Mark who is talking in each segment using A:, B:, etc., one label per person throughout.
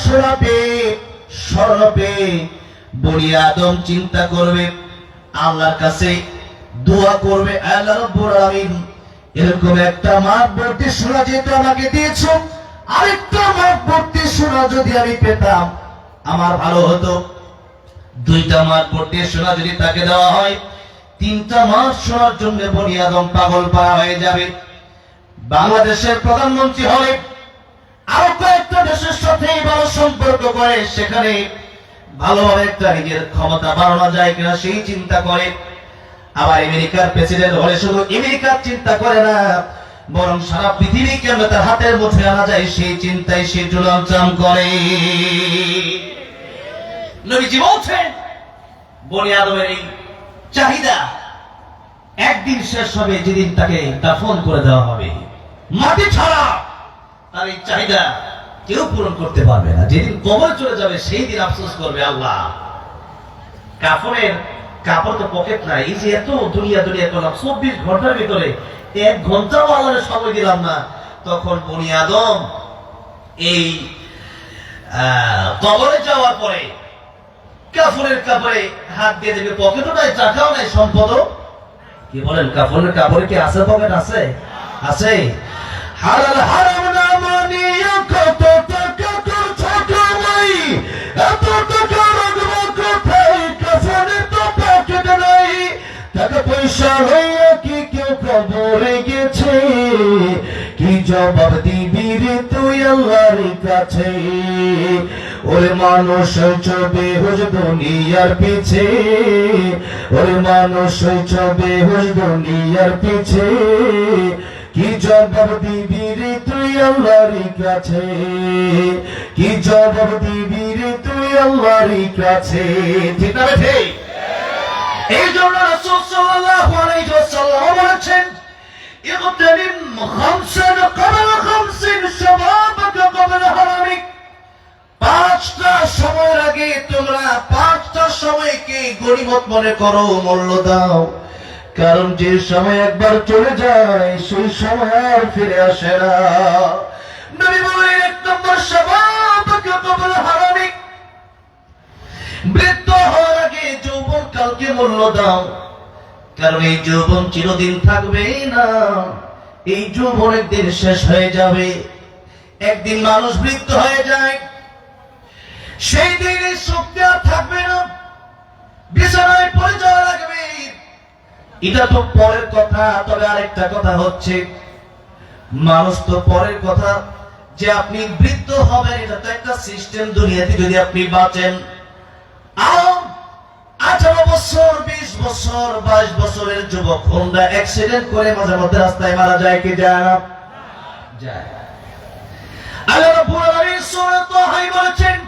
A: শোনাবে, শোনাবে, বনি আদম চিন্তা করবে, আল্লাহর কাছে দোয়া করবে, আল্লাহ রাব্বুল আলামিন এরকম একটা মাঠ ভর্তি সোনা যেহেতু আমাকে দিয়েছ, আরেকটা মাঠ ভর্তি সোনা যদি আমি পেতাম আমার ভালো হতো। দুইটা মাঠ ভর্তি সোনা যদি তাকে দেওয়া হয়, তিনটা মাঠ সোনার জন্য বনি আদম পাগল পাড়া হয়ে যাবে। বাংলাদেশের প্রধানমন্ত্রী হলে আরো কয়েকটা দেশের সাথে ভালো সম্পর্ক করে সেখানে ভালোভাবে একটা নিজের ক্ষমতা বাড়ানো যায় কিনা সেই চিন্তা করে। আবার আমেরিকার প্রেসিডেন্ট হলে শুধু আমেরিকার চিন্তা করে না, বরং সারা পৃথিবীকে আমরা তার হাতের মুঠোয় আনা যায় সেই চিন্তায় সে জুলুম করে। নবীজি বলছেন বনি আদমের এই চাহিদা একদিন শেষ হবে, যেদিন তাকে দাফন করে দেওয়া হবে। মাটি ছাড়া তার এই চাহিদা কেউ পূরণ করতে পারবে না। যেদিন কবরে চলে যাবে সেই দিন আফসোস করবে, আল্লাহ কাফনের কাপড় তো পকেট নাই, এই যে এত দুনিয়া দুনিয়া করলাম, 24 ঘন্টার ভিতরে 1 ঘন্টাও আল্লাহর সময় দিলাম না। তখন বনি আদম এই কবরে যাওয়ার পরে কাফনের কাপড়ে হাত দিয়ে দেবে, পকেটও নাই, টাকাও নাই, সম্পদও কি বলেন, কাফনের কাপড়ে কি আছে, পকেট আছে? আছে। হালাল হারাম না মানিয়া কত টাকা খরচ কমাই, এত টাকা রাখবো কোথায়, কাফনে তো পকেট নাই। টাকা পয়সা হইয়া কি কেউ কবরে গেছে, কি জবাব দিবি রে তুই আল্লাহর কাছে? ওরে মানুষ চবে হুজ দুনিয়ার পিছে, ওরে মানুষ চবে হুজ দুনিয়ার পিছে, কি জবাব দিবি রে তুই আল্লাহর কাছে, কি জবাব দিবি রে তুই আল্লাহর কাছে? ঠিক না ঠিক? এই জন্য রাসূল সাল্লাল্লাহু আলাইহি ওয়াসাল্লাম বলেছেন, ইগতানিম খামসান ক্বাবলা খামসিন শাবাবাকা ক্বাবলা হারামিক। 5টা সময়ের আগে তোমরা 5টা সময়কে গনিমত মনে করো, মূল্য দাও, কারণ যে সময় একবার চলে যায় সেই সময় আর ফিরে আসে না। নবী বলেন 1 নম্বর শাবাবাকা ক্বাবলা হারামিক, বৃদ্ধ হওয়ার আগে যৌবন কালকে মূল্য দাও, কারণ এই যৌবন চিরদিন থাকবে না, এই যৌবন একদিন শেষ হয়ে যাবে। একদিন মানুষ বৃদ্ধ হয়ে যায়, সেই দিনে শক্তি আর থাকবে না, বিছানায় পড়ে যাওয়া লাগবে। এটা তো পরের কথা। তবে আরেকটা কথা হচ্ছে, মানুষ তো পরের কথা, যে আপনি বৃদ্ধ হবেন এটা তো একটা সিস্টেম দুনিয়াতে। যদি আপনি বাঁচেন আরো 18 বছর, 20 বছর, 22 বছরের যুবক হোন্ডা অ্যাক্সিডেন্ট করে মাঝে মধ্যে রাস্তায় মারা যায় কি যায় না? যায়। আল্লাহ রাব্বুল আলামিন সূরা তাহা বলেছেন,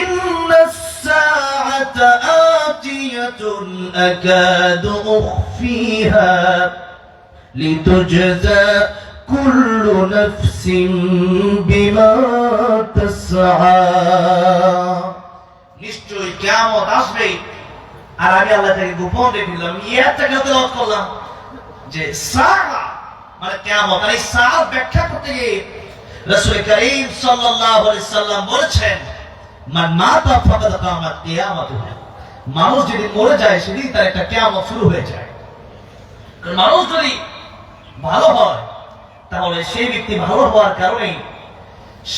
A: ইন্নাস সাআতা আতিয়াতুন আকাদু উখফিহা লিতুজজা কুল্লু নাফসিন বিমা তাসআ। নিশ্চয়ই কিয়ামত আসবে। আর আমি আল্লাহ থেকে গোপন রেখেছিলাম, ইয়াটাকে তেলাওয়াত করলাম যে সাআ মানে কিয়ামত। আর এই সাআ ব্যাখ্যা করতে গিয়ে রাসূল করিম সাল্লাল্লাহু আলাইহি সাল্লাম বলেছেন, মান মাতা ফাকাদ কামাত কিয়ামাতুহু। মানুষ যদি মরে যায় সেদিন তার একটা কিয়ামত শুরু হয়ে যায়। কারণ মানুষ যদি ভালো হয় তাহলে সেই ব্যক্তি ভালো হওয়ার কারণে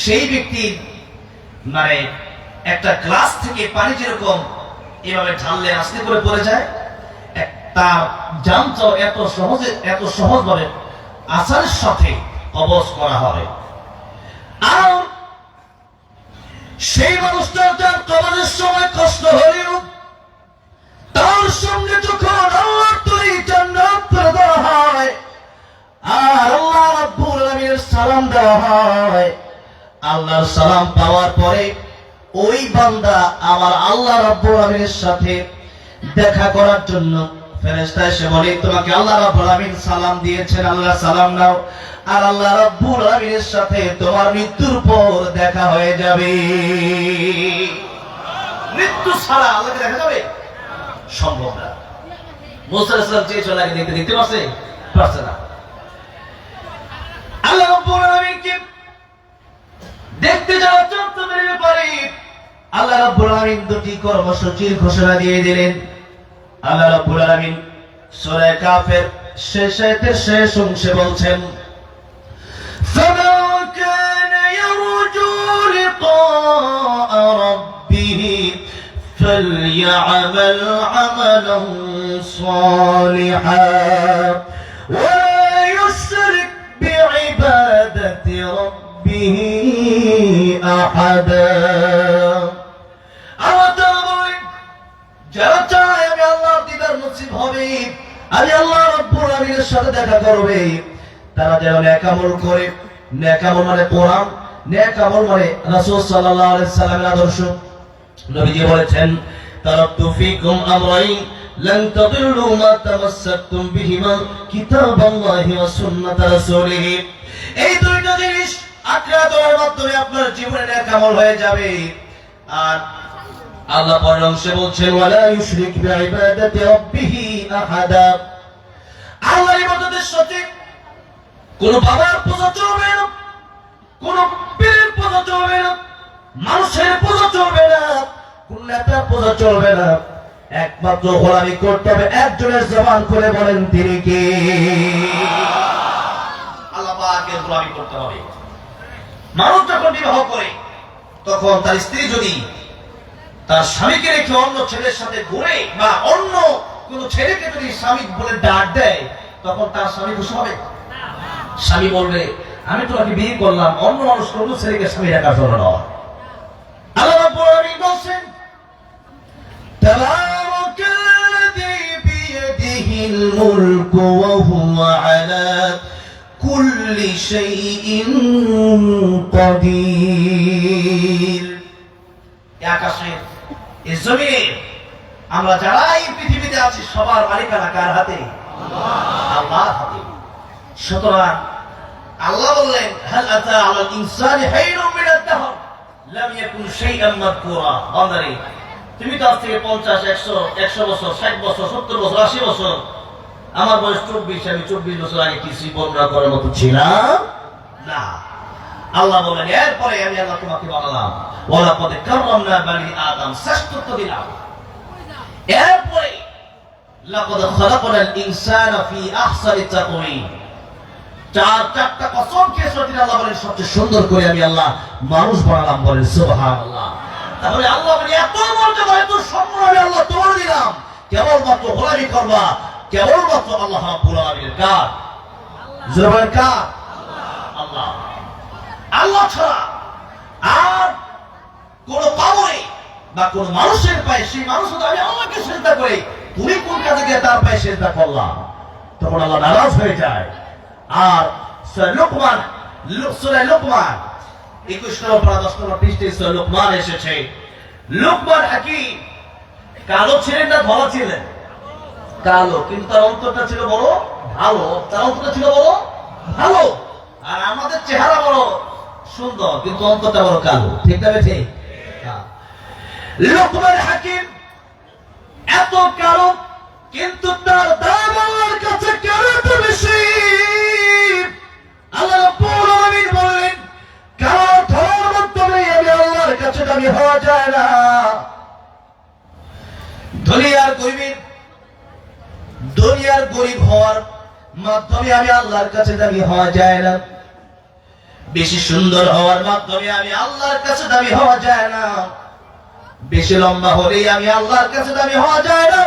A: সেই ব্যক্তি মানে একটা গ্লাস থেকে পানি যেরকম এভাবে ঢাললে আস্তে করে পড়ে যায়, তার জামটাও এত সহজভাবে আসারের সাথে কবজ করা হবে। আর সেই মানুষটার যার কবজের সময় কষ্ট হলেও তার সঙ্গে যখন আল্লাহর তৈরি জান্নাত করে দেওয়া হয় আর আল্লাহ রাব্বুল আলামিনের সালাম দেওয়া হয়, আল্লাহর সালাম পাওয়ার পরে ওই বান্দা আমার আল্লাহ রাব্বুল আলামিনের সাথে দেখা করার জন্য ফেরেশতা এসে বলে, তোমাকে আল্লাহ রাব্বুল আলামিন সালাম দিয়েছেন, আল্লাহ সালাম নাও, আর আল্লাহ রাব্বুল আলামিনের সাথে তোমার মৃত্যুর পর দেখা হয়ে যাবে। মৃত্যু ছাড়া আল্লাহকে দেখা যাবে সম্ভব না। মুসা আলাইহিস সালাম চেয়ে চলে গিয়ে দেখতে পারছে না। আল্লাহ রাব্বুল আলামিনকে দেখতে যাওয়া চোদ্দদের ব্যাপারে আল্লাহ রাব্বুল আলামিন দুটি কর্মসূচির ঘোষণা দিয়ে দিলেন। আল্লাহ রাব্বুল আলামিন সূরা কাফের শেষ আয়াতের শেষ অংশে বলছেন, فَمَنْ كَانَ يَرْجُو لِقَاءَ رَبِّهِ فَلْيَعْمَلْ عَمَلًا صَالِحًا وَلَا يُشْرِكْ بِعِبَادَةِ رَبِّهِ أَحَدًا। যারা চায় আমি আল্লাহর দিদার নসিব হবে, আমি আল্লাহ রাব্বুল আলামিনের সাথে দেখা করবে, তারা যেন নেক আমল করে। নেক আমল মানে কোরআন, নেক আমল মানে রাসূল সাল্লাল্লাহু আলাইহি সাল্লামের আদর্শ। নবীজি বলেছেন, তারাকতু ফীকুম আমরাইন লান তাদিল্লু মা তামাসসাকতুম বিহিমা কিতাবাল্লাহি ওয়া সুন্নাত রাসূলিহি। এই দুইটা জিনিস আঁকড়ে ধরার মাধ্যমে আপনার জীবনে নেক আমল হয়ে যাবে। আর আল্লাহ পরের অংশে বলছেন, ওয়ালা ইউশরিক বিইবাদাতি রাব্বিহি আহাদা। আল্লাহর ইবাদতের সাথে কোন বাবার পূজা চলবে না, কোন পীরের পূজা চলবে না, মানুষের পূজা চলবে না, কোন নেতার পূজা চলবে না। একমাত্র গোলামি করতে হবে একজনের। জবান করে বলেন তিনি কে? আল্লাহ পাকের গোলামি করতে হবে। মানুষ যখন বিবাহ করে তখন তার স্ত্রী যদি তার স্বামীকে রেখে অন্য ছেলের সাথে ঘুরে বা অন্য কোন ছেলেকে যদি স্বামী বলে ডাক দেয়, তখন তার স্বামী খুশি হবে? স্বামী বলবে, আমি তোমাকে বিয়ে করলাম, অন্য মানুষ কোন ছেলেকে স্বামী রাখার জন্য নয়। আল্লাহ রাব্বুল আলামিন বলেন, তাবারাকাল্লাযী বিয়াদিহিল মুলকু ওয়া হুয়া আলা কুল্লি শাইইন কাদির। আকাশের এই জমিনে আমরা যারা এই পৃথিবীতে আছি সবার মালিকানা কার হাতে? আল্লাহর হাতে। সুতরাং আল্লাহ বললেন, হাল আতা আলাল ইনসানি হাইনুম মিনাদ দাহর লাম ইয়াকুন শাইআন মাযকুরা। বান্দারে, তুমি তো আজ থেকে 50, 100 বছর, 60 বছর, 70 বছর, 80 বছর, আমার বয়স 24, আমি 24 বছর আগে কিছুই বর্ণনা করার মতো ছিলাম না। আল্লাহ বলেন, এরপরে আমি আল্লাহ তোমাকে বানালাম, ওয়ালাকাদ কাররামনা বানি আদম, শ্রেষ্ঠত্ব দিলাম। এরপরে লাকাদ খালাকনাল ইনসানা ফি আহসানি তাকওয়িম। চারটা কসম খেয়ে আল্লাহ বলেন, সবচেয়ে সুন্দর করে আমি আল্লাহ মানুষ বানালাম। বলেন সুবহানাল্লাহ। তাহলে আল্লাহ বলে, এত মর্যাদা, এত সম্মান আমি আল্লাহ তোমার দিলাম, কেবলমাত্র গোলামি করবা, কেবলমাত্র আল্লাহ রাব্বুল আলামিনের। কার? জোরে কার? আল্লাহ। আল্লাহ ছাড়া আর কোন পাবই বা কোন মানুষের পায়ে, সেই মানুষ আমি আল্লাহকে সিজদা করি, তুমি কোন কাজে গিয়ে তার পায়ে সিজদা করলা? তখন আল্লাহ নারাজ হয়ে যায়। আর সূরা লুকমান 21 নম্বর পারা 10 নম্বর পৃষ্ঠায় সূরা লুকমান এসেছে। লুকমান হাকীম কালো ছিলেন না ধলা ছিলেন? কালো, কিন্তু তার অন্তরটা ছিল বড় ভালো। তার অন্তরটা ছিল বড় ভালো। আর আমাদের চেহারা বড় সুন্দর, কিন্তু অন্তরটা বড় কালো। ঠিক না বেঠে? লুকমান হাকীম এত কালো, কিন্তু তার দাম আল্লাহর কাছে কেন এত বেশি? আল্লাহ রাব্বুল আলামিন বলেন, কালো ধরার মাধ্যমে আমি আল্লাহর কাছে দামি হওয়া যায় না। দুনিয়ার গরিব হওয়ার মাধ্যমে আমি আল্লাহর কাছে দামি হওয়া যায় না। বেশি সুন্দর হওয়ার মাধ্যমে আমি আল্লাহর কাছে দামি হওয়া যায় না। বেশি লম্বা হলেই আমি আল্লাহর কাছে দামি হওয়া যায় না।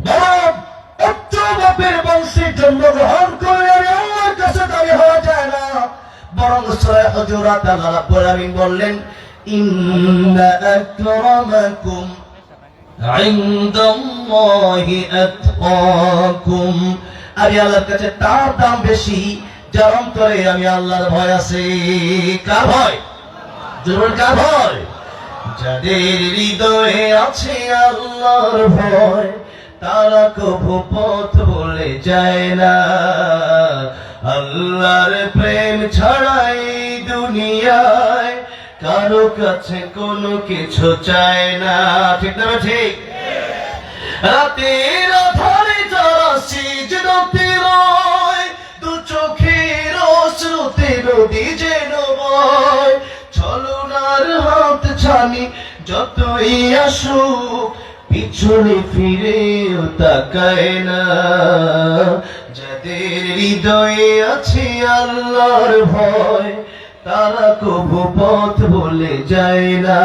A: বরং উচ্চ বাপের বংশের জন্মগ্রহণ করে আমি আল্লাহর কাছে দামি হওয়া যায় না। বরং সূরা হুজুরাত আল্লাহ রাব্বুল আলামিন বললেন, ইন্না আকরামাকুম ইনদাল্লাহি আতকাকুম। আমি আল্লাহর কাছে তার দাম বেশি যার অন্তরে আমি আল্লাহর ভয় আছে। কার ভয়? জোরে কার ভয়? যাদের হৃদয়ে আছে আল্লাহর ভয়, তারা কভু পথ ভুলে যায় না। আল্লাহর প্রেম ছাড়াই দুনিয়ায় কারো কাছে কোনো কিছু চায় না। ঠিক না ঠিক? রাতের আধারে যারা সিজদাতে রয়, দু চোখের অশ্রুতে নদী যেন বয়, জানি যতই আসুক পিছনে ফিরেও তাকায় না। যাদের হৃদয়ে আছে আল্লাহর ভয় তারা কবু পথ ভুলে যায় না।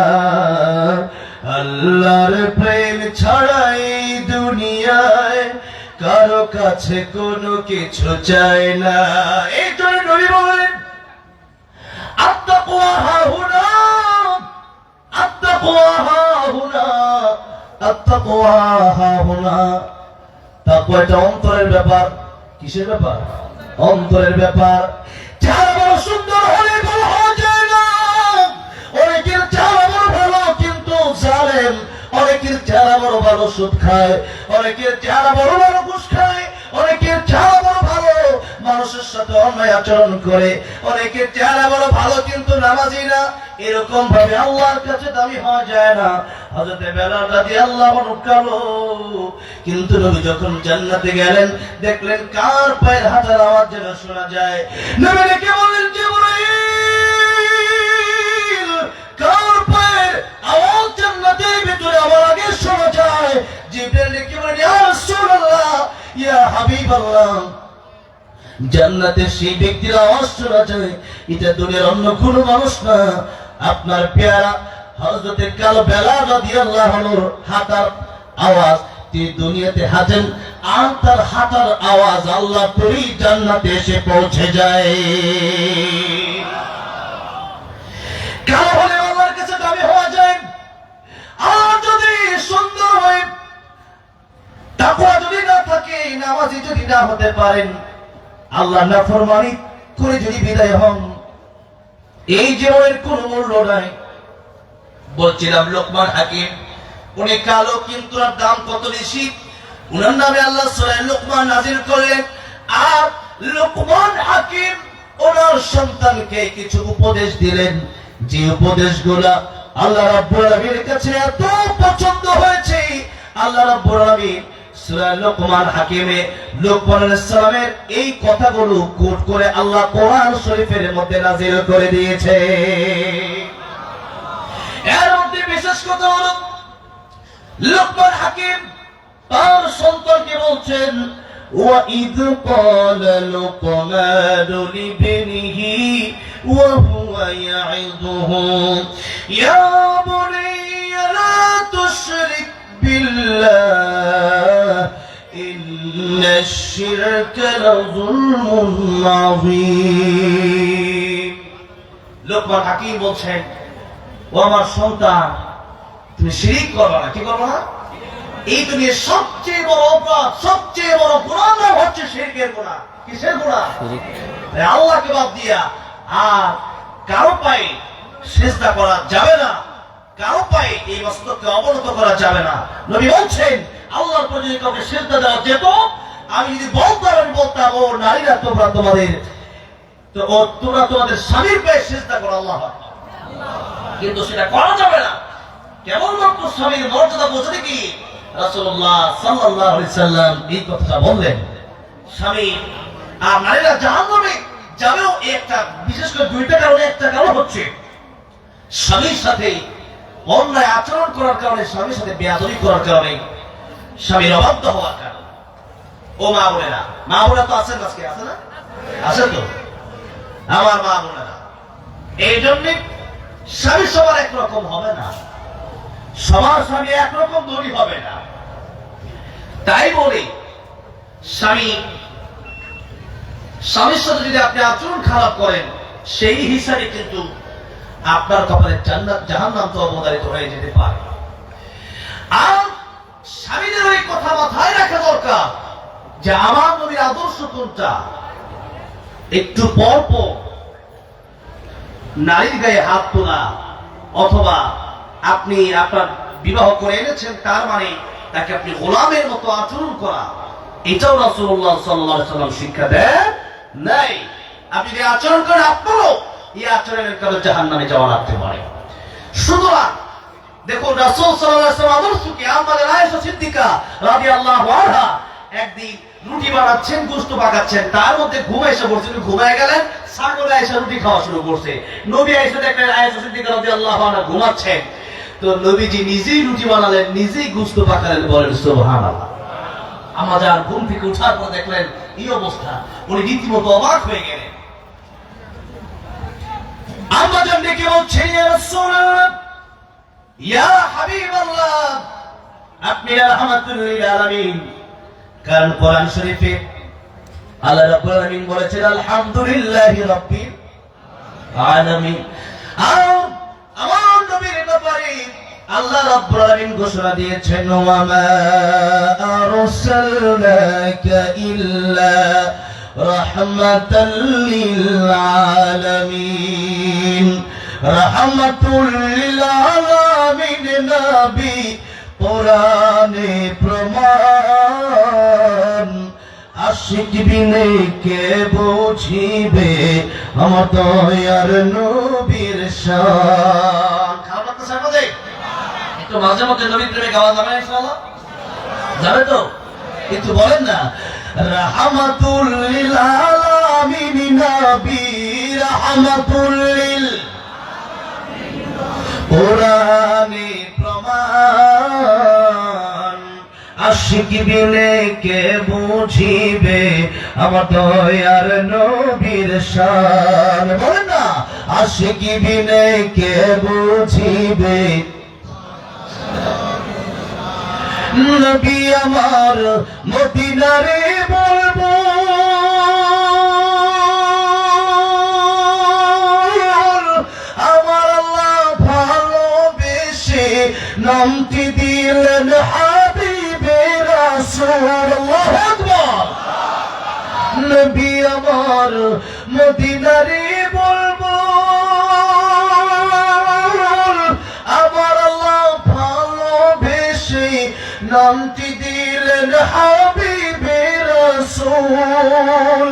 A: আল্লাহর প্রেম ছাড়া এই দুনিয়ায় কারো কাছে কোনো কিছু চায় না। এই জন্য নবী বলেন আত্তাকওয়া হাহুনা, আত্তাকওয়া হাহুনা, আত্তাকওয়া হাহুনা। তাকওয়া এটা অন্তরের ব্যাপার। কিসের ব্যাপার? অন্তরের ব্যাপার। চেহারা বড় সুন্দর হলে ভালো হওয়া যায় না। অনেকের চেহারা বড় ভালো কিন্তু জালেম, অনেকের চেহারা বড় ভালো সুদ খায়, অনেকের চেহারা বড় ভালো ঘুষ খায়, অনেকের চেহারা বড় ভালো মানুষের সাথে অন্যায় আচরণ করে, অনেকের চেহারা বড় ভালো কিন্তু নামাজি না। এরকম ভাবে আল্লাহর কাছে দামি হওয়া যায় না। হযরত বেলাল রাদিয়াল্লাহু আনহু কালো, কিন্তু নবী যখন জান্নাতে গেলেন দেখলেন কার পায়ের হাঁটার আওয়াজ যেন শোনা যায়। নবী ডেকে বললেন জিবরাইল, কার পায়ের আওয়াজ জান্নাতের ভিতরে আমার আগে শোনা যায়? জিবরাইল ডেকে বললেন ইয়া রাসূলুল্লাহ, ইয়া হাবিবাল্লাহ, জান্নাতের সেই ব্যক্তির আওয়াজ শোনা যায়, এটা দুনিয়ার অন্য কোনো মানুষ না, আপনার পেয়ারা হযরত কালো বেলাল রাদিয়াল্লাহু আনহুর হাঁটার আওয়াজ। তিনি দুনিয়াতে হাঁটেন আর তার হাঁটার আওয়াজ আল্লাহ তৈরি জান্নাতে এসে পৌঁছে যায়। কালো হলে আল্লাহর কাছে দামি হওয়া যায়, আর যদি সুন্দর হয়, তাকওয়া যদি না থাকে, নামাজি যদি না হতে পারেন, আল্লাহ নাফরমানি করে যদি বিদায় হন, এই জীবনের কোন মূল্য নাই। বলছিলাম লোকমান হাকিম, উনি কালো কিন্তু তার দাম কত বেশি। উনার নামে আল্লাহ সূরা লোকমান নাযিল করলেন। আর লোকমান হাকিম ওনার সন্তানকে কিছু উপদেশ দিলেন, যে উপদেশগুলো আল্লাহ রাব্বুল আলামিনের কাছে এত পছন্দ হয়েছে। আল্লাহ রাব্বুল আলামিন সূরা লোকমান হাকিমে লোকমান আলাইহিস সালামের এই কথাগুলো কোট করে আল্লাহ কোরআন শরীফের মধ্যে নাযিল করে দিয়েছে। এর মধ্যে বিশেষ কথা হলো লোকমান হাকিম তার সন্তানকে বলছেন وَإِذْ قَالَ لُقْمَانُ لِابْنِهِ وَهُوَ يَعِظُهُ يَا بُنَيَّ لَا تُشْرِكْ بِاللَّهِ إِنَّ الشِّرْكَ لَظُلْمٌ عَظِيمٌ। লোকমান হাকিম বলছেন, ও আমার সন্তান, তুমি শিরক করবে না। কি করবে না? এই দুনিয়ার সবচেয়ে বড় অপরাধ, সবচেয়ে বড় গুনাহ নাম হচ্ছে শিরকের গুনাহ। কিসের গুনাহ? আল্লাহকে বাদ দিয়া আর কারো পায়ে সিজদা করা যাবে না, কারো পায়ে এই মস্তককে অবনত করা যাবে না। নবী বলছেন আল্লাহর পর যদি কাউকে সিজদা দেওয়া যেত, আমি যদি বলতাম, আমি বলতাম ও নারীরা তোমরা তোমাদের স্বামীর পায়ে সিজদা করো আল্লাহ, কিন্তু সেটা করা যাবে না। কেবলমাত্র স্বামীর মর্যাদা বোঝাতে কি রাসূলুল্লাহ সাল্লাল্লাহু আলাইহি সাল্লাম এই কথাটা বললেন। স্বামী আর নারীরা জাহান্নামে যাবেও একটা, বিশেষ করে দুইটা কারণে। একটা কারণ হচ্ছে স্বামীর সাথে অন্যায় আচরণ করার কারণে, স্বামীর সাথে বেয়াদবি করার কারণে, স্বামীর অবাধ্য হওয়ার কারণে। ও মা বোনেরা, মা বোনেরা তো আছেন, আজকে আছে না? আছে তো আমার মা বোনেরা। এই জন্য স্বামী সবার একরকম হবে না, সবার স্বামী একরকম ধনী হবে না। তাই বলে স্বামীর সাথে যদি আপনি আচরণ খারাপ করেন, সেই হিসাবে কিন্তু আপনার কপালে জান্নাত জাহান্নাম তো অবধারিত হয়ে যেতে পারে। আর স্বামীদের ওই কথা মাথায় রাখা দরকার যে আমার নবীর আদর্শ কোনটা। একটু পর পর নারীর গায়ে হাত তোলা, অথবা আপনি আপনার বিবাহ করে এনেছেন তার মানে তাকে আপনি গোলামের মতো আচরণ করা, এটাও রাসূলুল্লাহ সাল্লাল্লাহু আলাইহি ওয়াসাল্লাম শিক্ষা দেন নাই। আপনি যে আচরণ করেন, আপনারও এই আচরণের কারণে জাহান্নামে যাওয়া লাগতে পারে। সুতরাং দেখুন রাসূল সাল্লাল্লাহু আলাইহি ওয়াসাল্লাম আদর্শ কি। আমাদের আয়েশা সিদ্দিকা রাদিয়াল্লাহু আনহা একদিন রুটি বানাচ্ছেন, গোশত পাকাচ্ছেন, তার মধ্যে ঘুম এসে পড়ছে, ঘুমায় গেলেন, ছাগল এসে রুটি খাওয়া শুরু করছে। নবী এসে দেখলেন আয়েশা সিদ্দিকা রাদিয়াল্লাহু আনহা ঘুমাচ্ছেন, তো নবীজি নিজেই রুটি বানালেন, নিজেই গোশত পাকালেন। বলেন সুবহানাল্লাহ। আম্মা জান ঘুম থেকে উঠার পর দেখলেন এই অবস্থা, উনি রীতিমতো অবাক হয়ে গেলেন। আম্মা জান ডেকে বলছেন, ইয়া রাসূলুল্লাহ, ইয়া হাবিবাল্লাহ, আপনি রাহমাতুল লিল আলামিন। কারণ কোরআন শরীফে আল্লাহ রাব্বুল আলামিন বলেছেন আলহামদুলিল্লাহি রাব্বিল আলামিন। আর আমার নবীর ব্যাপারে আল্লাহ রাব্বুল আলামিন ঘোষণা দিয়েছেন, ওয়া মা আরসালনাকা ইল্লা রাহমাতাল লিল আলামিন। রাহমাতুল লিল আলামিন নবী কোরআনে প্রমাণ। আশিক বিনে কে বুঝিবে আমার দয়ার নবীর শান। খাওয়া তো সাথে একটু মাঝে মধ্যে নবীর প্রেমে গাওয়া যাবে না ইনশাআল্লাহ? যাবে তো? কিন্তু বলেন না, রাহমাতুল লিল আলামিন নবী রাহমাতুল লিল কোরআনে প্রমাণ। আশিক বিনে কে বুঝিবে আমার দয়ার নবীর শান। বলেন না, আশিক বিনে কে বুঝিবে নবী আমার মদিনারে বলবো, আমার আল্লাহ ভালোবেসে নামটি দিলেন হাবিবে রাসূল। আল্লাহু আকবার। নবী আমার মদিনারে বলবো, আমার আল্লাহ ভালোবেসে নামটি দিলেন হাবিবে রাসূল।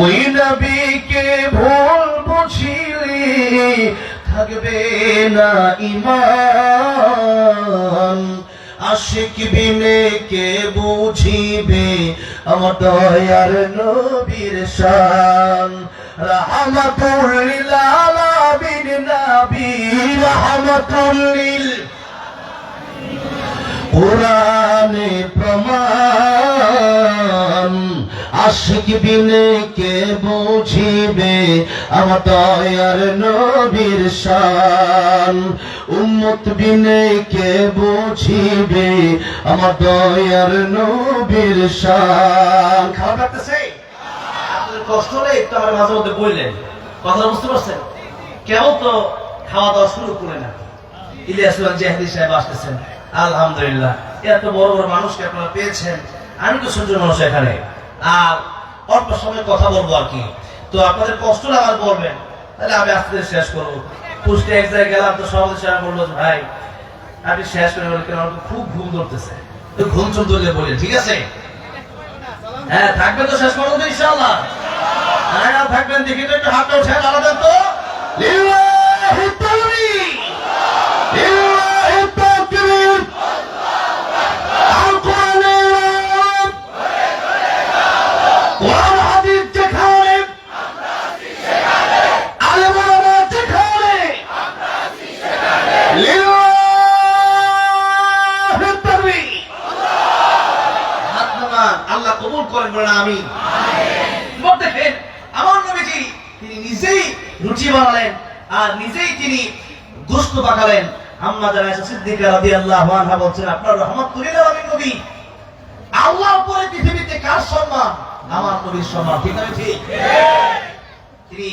A: ওই নবীকে ভুল বুঝিলে থাকবে না ঈমান। আশিক বিনে কে বুঝিবে আমার দয়ার নবীর শান। রাহমাতুল লিল আলামিন নবী রাহমাতুল লিল কোরআনে প্রমাণ। আশিক বিনে কে বুঝিবে আমার দয়ার নবীর শান। উম্মত বিনে কে বুঝিবে আমার দয়ার নবীর শান। খাওয়া লাগতেছে? আপনাদের কষ্ট হলে একটু আমার মাঝে মধ্যে বললেন, কথা বুঝতে পারছেন? কেউ তো খাওয়া দাওয়া শুরু করে না। ইলিয়াস জাহেদি সাহেব আসতেছেন, আলহামদুলিল্লাহ। এত বড় বড় মানুষকে আপনারা পেয়েছেন, আমি তো ছোট মানুষ এখানে, আর অল্প সময় কথা বলবো আর কি। তো আপনাদের কষ্ট আমার বলবেন, তাহলে আমি আস্তে শেষ করবো। পুষ্টি এক জায়গায় গেলাম, তো সভাপতি সাহেব বললো, ভাই আপনি শেষ করে বলেন, কেন আমার খুব ঘুম ধরতেছে, তো ঘুম চুম ধরলে বলি, ঠিক আছে? হ্যাঁ থাকবেন তো শেষ পর্যন্ত ইনশাআল্লাহ? হ্যাঁ থাকবেন, দেখি তো একটু হাতটা উঠে আলাদা তো। লিল্লাহি তাকবীর, লিল্লাহি তাকবীর। আল্লাহ কবুল করেন, বলেন আমিন। দেখেন আমার নবীজি তিনি নিজেই রুটি বানালেন আর নিজেই তিনি গোশত পাকালেন। আম্মা জান আয়েশা সিদ্দিকা রাদিয়াল্লাহু আনহা বলছেন, আপনার রাহমাতুল লিল আলামিন নবী, আল্লাহর উপরে পৃথিবীতে কার সম্মান? আমার নবীর সম্মান। ঠিক না? ঠিক। তিনি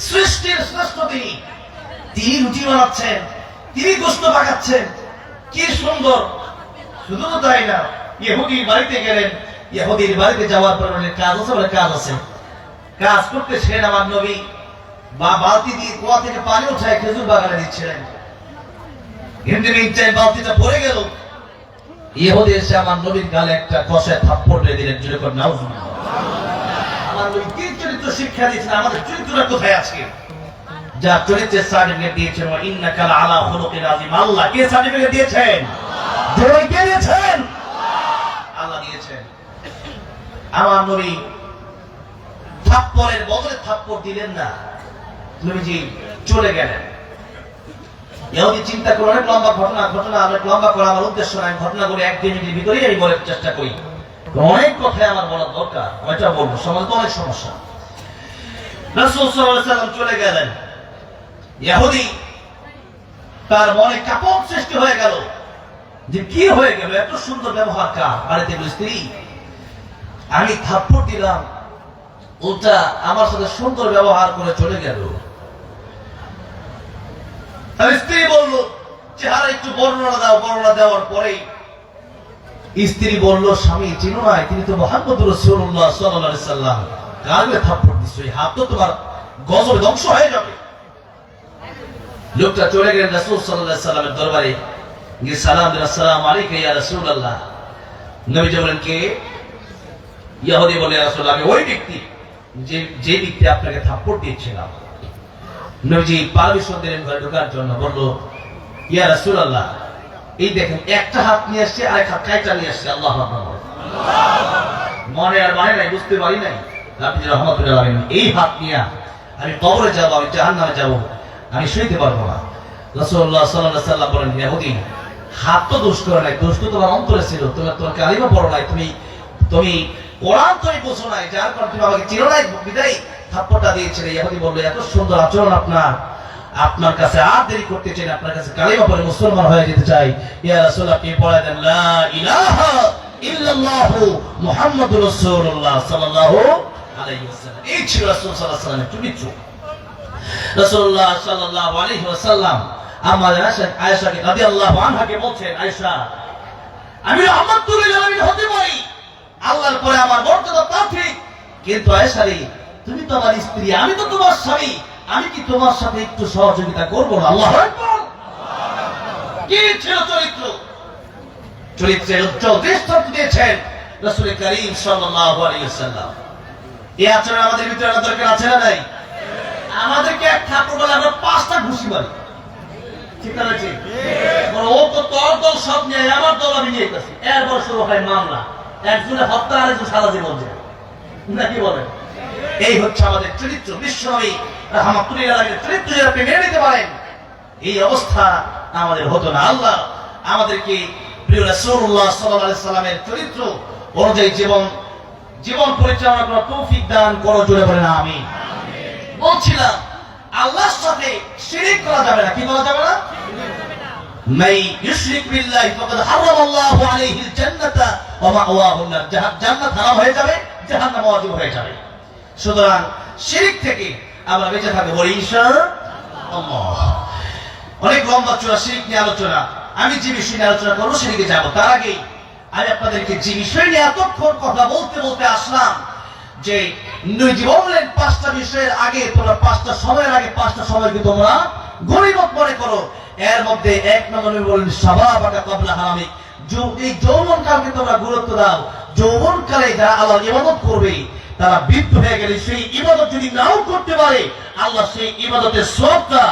A: সৃষ্টির শ্রেষ্ঠ, তিনি রুটি বানাচ্ছেন, তিনি গোশত পাকাচ্ছেন, কি সুন্দর। শুধু তো তাই না, ইহুদির বাড়িতে গেলেন, ইহুদির বাড়িতে যাওয়ার পর বললেন, কাজ আছে? বলে কাজ আছে। কাজ করতে সেন আমার নবী বা বালতি দিয়ে কুয়া থেকে পানি উঠায় খেজুর বাগানে দিচ্ছিলেন। বালতিটা পড়ে গেল, ইহুদি এসে আমার নবীর গালে একটা কষায় থাপ্পড় দিয়ে দিলেন। জোরে করে নাউজুবিল্লাহ। আমার নবী কি চরিত্র শিক্ষা দিয়েছেন, আমাদের চরিত্রটা কোথায় আছে? যার চরিত্রের সার্টিফিকেট দিয়েছেন, ইন্নাকা আলা খুলুকিন আযীম। আল্লাহ কে সার্টিফিকেট দিয়েছেন? জোরে কে দিয়েছেন? আল্লাহ দিয়েছেন। আমার নবী থাপ্পড়ের বদলে থাপ্পড় দিলেন না, নবীজি চলে গেলেন। ইহুদি চিন্তা করে অনেক লম্বা ঘটনা অনেক লম্বা করা আমার উদ্দেশ্য নয়, ঘটনাগুলো 1-2 মিনিটের ভিতরেই আমি বলার চেষ্টা করি। অনেক কথাই আমার বলার দরকার, ওইটা বলবো, সমাজে তো অনেক সমস্যা। রাসূল সাল্লাল্লাহু আলাইহি ওয়াসাল্লাম চলে গেলেন। ইহুদি তার মনে কাঁপন সৃষ্টি হয়ে গেল যে কি হয়ে গেল, এত সুন্দর ব্যবহার কার বাড়িতে স্ত্রী, আমি থাপ্পড় দিলাম, উল্টা আমার সাথে সুন্দর ব্যবহার করে চলে গেল। স্ত্রী বলল, চেহারা একটু বর্ণনা দাও। বর্ণনা দেওয়ার পরেই স্ত্রী বলল, স্বামী চিনো না, তিনি তো মুহাম্মদুর রাসূলুল্লাহ সাল্লাল্লাহু আলাইহি সাল্লাম। কারণে থাপ্পড় দিছো, এই হাত তো তোমার গজবে ধ্বংস হয়ে যাবে। লোকটা চলে গেলেন রাসূল সাল্লাল্লাহু আলাইহি সাল্লামের দরবারে, গিয়ে সালাম দিলেন, আসসালামু আলাইকা ইয়া রাসূলুল্লাহ। নবীজি বলেন, কে? ইহুদি বলে, রাসূল আমি ওই ব্যক্তি যে ব্যক্তি আপনাকে থাপ্পড় দিয়েছিলাম। নবীজি পারমিশন দিলেন ঘরে ঢোকার জন্য। বলল, ইয়া রাসূলুল্লাহ, এই দেখেন একটা হাত নিয়ে আসছে, আরেক হাত কাইটা নিয়ে আসছে। আল্লাহু আকবার। মনে আর মানে নাই, বুঝতে পারি নাই। আপনি রহমাতুল্লাহ আলাইহি, এই হাত নিয়ে আমি কবরে যাব, আমি জাহান্নামে যাব, আমি শুইতে পারবো না। রাসূলুল্লাহ সাল্লাল্লাহু আলাইহি সাল্লাম বলেন, ইহুদি হাত তো দোষ করে নাই, দোষ তো তোমার অন্তরে ছিল, তোমার কালিমা পড়ো নাই, তুমি কোরআন তুমি বোঝো নাই, যার কারণে তুমি আমাকে চিনো নাই, বিদায় থাপ্পড়টা দিয়েছিলে। ইহুদি বলল, এত সুন্দর আচরণ আপনার কাছে আর দেরি করতে চাই না, আপনার কাছে কালিমা পড়ে মুসলমান হয়ে যেতে চাই। ইয়া রাসূল, আপনি পড়ে দেন লা ইলাহা ইল্লাল্লাহু মুহাম্মাদুর রাসূলুল্লাহ সাল্লাল্লাহু আলাইহি ওয়াসাল্লাম। এই ছিল রাসূল সাল্লাল্লাহু আলাইহি ওয়াসাল্লামের চরিত্র। রাসূলুল্লাহ সাল্লাল্লাহু আলাইহি ওয়াসাল্লাম আম্মা আয়েশা রাদিয়াল্লাহু আনহাকে বলছেন, আয়েশা, আমি রাহমাতুল লিল আলামিন হতে পারি, আল্লাহর পরে আমার মর্যাদা তা ঠিক, কিন্তু আয়েশা রে, তুমি তো আমার স্ত্রী, আমি তো তোমার স্বামী, আমি কি তোমার সাথে একটু সহযোগিতা করব না? আল্লাহু আকবার। কি ছিল চরিত্রের উজ্জ্বল দৃষ্টান্ত দিয়েছেন রাসূল করিম সাল্লাল্লাহু আলাইহি ওয়াসাল্লাম। এই আচরণ আমাদের ভিতরে আনা দরকার আছে না নাই? আমাদেরকে এক থাপ্পড় বলে আমরা 5টা ঘুষি মারি, ঠিক না? ঠিক। ও তো তোর দল সব নিয়ে, আমার দল আমি নিয়ে গেছি, এরপর শুরু হয় মামলা, একজনে হত্যা, আরেকজন সারা জীবন যায়, নাকি বলেন? এই হচ্ছে আমাদের চরিত্র। বিশ্বনবী রাহমাতুল্লাহ আলাইহির চরিত্র যদি আপনি মেনে নিতে পারেন, এই অবস্থা আমাদের হতো না। আল্লাহ আমাদেরকে প্রিয় রাসূলুল্লাহ সাল্লাল্লাহু আলাইহি সাল্লামের চরিত্র অনুযায়ী জীবন পরিচালনা করার তৌফিক দান করো, জোরে বলেন আমিন। বলছিলাম, আল্লাহর সাথে শিরক করা যাবে না। কি করা যাবে না? মাই ইউশরিক বিল্লাহি ফাকাদ হারামাল্লাহু আলাইহিল জান্নাতা ওয়া মাওয়াহুন নার। জান্নাত হারাম হয়ে যাবে, জাহান্নাম ওয়াজিব হয়ে যাবে। সুতরাং শিরক থেকে আমরা বেঁচে থাকবো ইনশাআল্লাহ। অনেক লম্বা চূড়া শিরক নিয়ে আলোচনা, আমি যে বিষয় নিয়ে আলোচনা করবো সেদিকে যাবো। তার আগে আমি আপনাদেরকে যে বিষয় নিয়ে এতক্ষণ কথা বলতে আসলাম, যে নবীজি বললেন 5টা বিষয়ের আগে তোমরা 5টা সময়ের আগে 5টা সময়কে তোমরা গনিমত মনে করো। এর মধ্যে 1 নম্বর নবী বললেন শাবাবাকা ক্বাবলা হারামিক, এই যৌবনকালকে তোমরা গুরুত্ব দাও। যৌবনকালে যারা আল্লাহর ইবাদত করবে, তারা বৃদ্ধ হয়ে গেলে সেই ইবাদত যদি নাও করতে পারে, আল্লাহ সেই ইবাদতের সওয়াবটা,